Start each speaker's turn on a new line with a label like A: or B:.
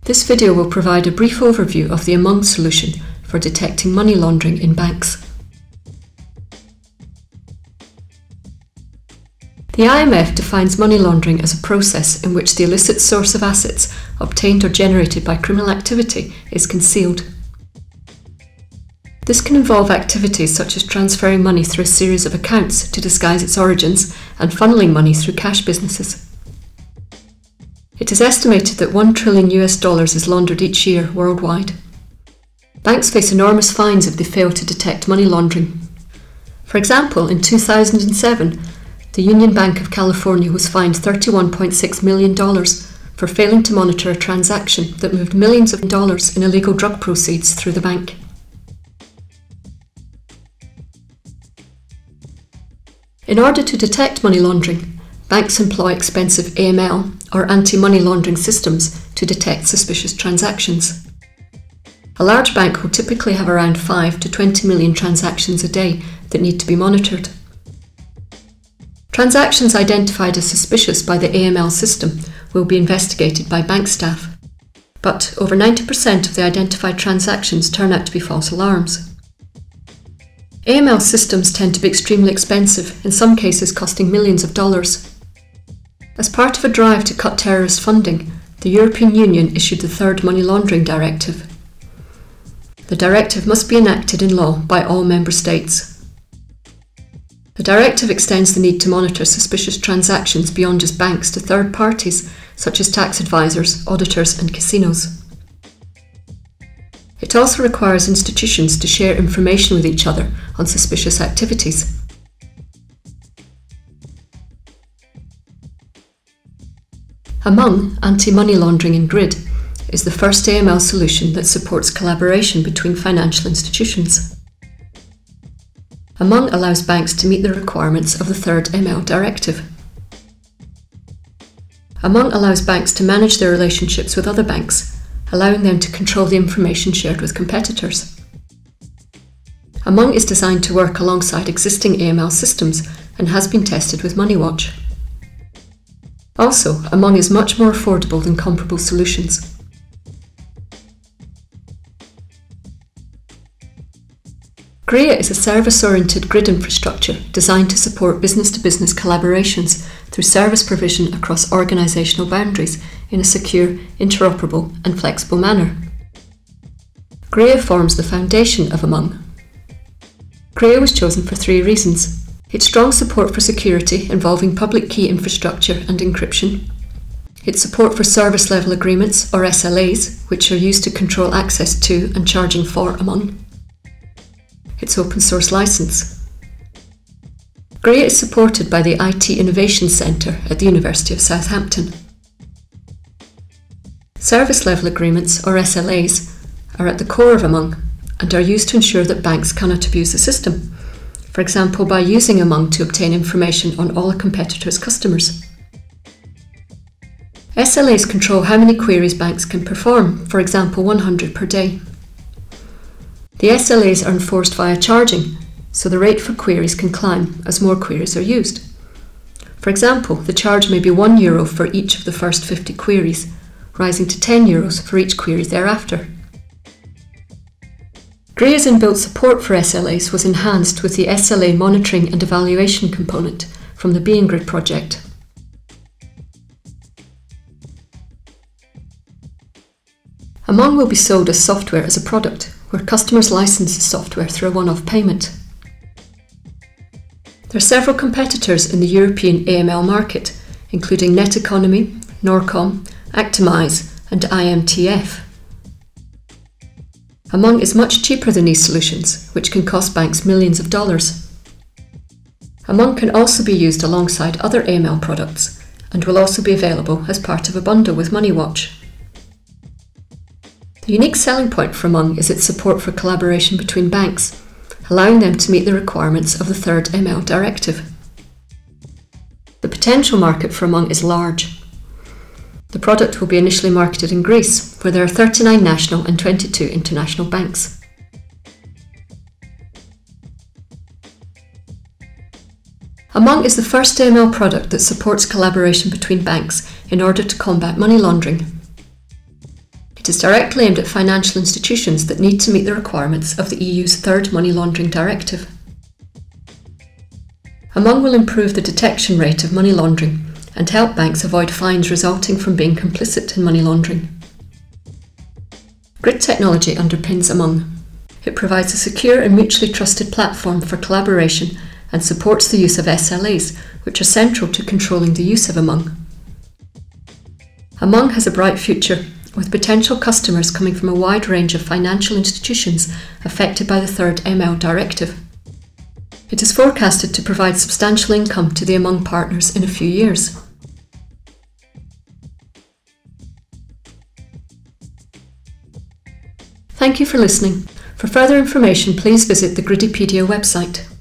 A: This video will provide a brief overview of the Among solution for detecting money laundering in banks. The IMF defines money laundering as a process in which the illicit source of assets obtained or generated by criminal activity is concealed. This can involve activities such as transferring money through a series of accounts to disguise its origins and funneling money through cash businesses. It is estimated that $1 trillion is laundered each year worldwide. Banks face enormous fines if they fail to detect money laundering. For example, in 2007, the Union Bank of California was fined $31.6 million for failing to monitor a transaction that moved millions of dollars in illegal drug proceeds through the bank. In order to detect money laundering, banks employ expensive AML or anti-money laundering systems to detect suspicious transactions. A large bank will typically have around 5 to 20 million transactions a day that need to be monitored. Transactions identified as suspicious by the AML system will be investigated by bank staff, but over 90% of the identified transactions turn out to be false alarms. AML systems tend to be extremely expensive, in some cases costing millions of dollars. As part of a drive to cut terrorist funding, the European Union issued the Third Money Laundering Directive. The directive must be enacted in law by all member states. The directive extends the need to monitor suspicious transactions beyond just banks to third parties, such as tax advisors, auditors and casinos. It also requires institutions to share information with each other on suspicious activities. Among Anti-Money Laundering in Grid is the first AML solution that supports collaboration between financial institutions. Among allows banks to meet the requirements of the Third ML Directive. Among allows banks to manage their relationships with other banks, allowing them to control the information shared with competitors. Among is designed to work alongside existing AML systems and has been tested with MoneyWatch. Also, Among is much more affordable than comparable solutions. GRIA is a service-oriented grid infrastructure designed to support business-to-business collaborations through service provision across organisational boundaries in a secure, interoperable and flexible manner. GRIA forms the foundation of Among. GRIA was chosen for 3 reasons: its strong support for security involving public key infrastructure and encryption, its support for service level agreements or SLAs, which are used to control access to and charging for Among, its open source license. GRIA is supported by the IT Innovation Centre at the University of Southampton. Service level agreements or SLAs are at the core of Among and are used to ensure that banks cannot abuse the system, for example by using Among to obtain information on all a competitor's customers. SLAs control how many queries banks can perform, for example 100 per day. The SLAs are enforced via charging, so the rate for queries can climb as more queries are used. For example, the charge may be €1 for each of the first 50 queries, rising to €10 for each query thereafter. GRIA's inbuilt support for SLAs was enhanced with the SLA monitoring and evaluation component from the Being Grid project. Among will be sold as software as a product, where customers license the software through a one-off payment. There are several competitors in the European AML market, including Net-Economy, Norcom, Actimize and IMTF. Among is much cheaper than these solutions, which can cost banks millions of dollars. Among can also be used alongside other AML products and will also be available as part of a bundle with MoneyWatch. The unique selling point for Among is its support for collaboration between banks, allowing them to meet the requirements of the Third ML Directive. The potential market for Among is large. The product will be initially marketed in Greece, where there are 39 national and 22 international banks. Among is the first AML product that supports collaboration between banks in order to combat money laundering. It is directly aimed at financial institutions that need to meet the requirements of the EU's third money laundering directive. Among will improve the detection rate of money laundering and help banks avoid fines resulting from being complicit in money laundering. Grid technology underpins Among. It provides a secure and mutually trusted platform for collaboration and supports the use of SLAs, which are central to controlling the use of Among. Among has a bright future, with potential customers coming from a wide range of financial institutions affected by the third ML directive. It is forecasted to provide substantial income to the Among partners in a few years. Thank you for listening. For further information, please visit the Gridipedia website.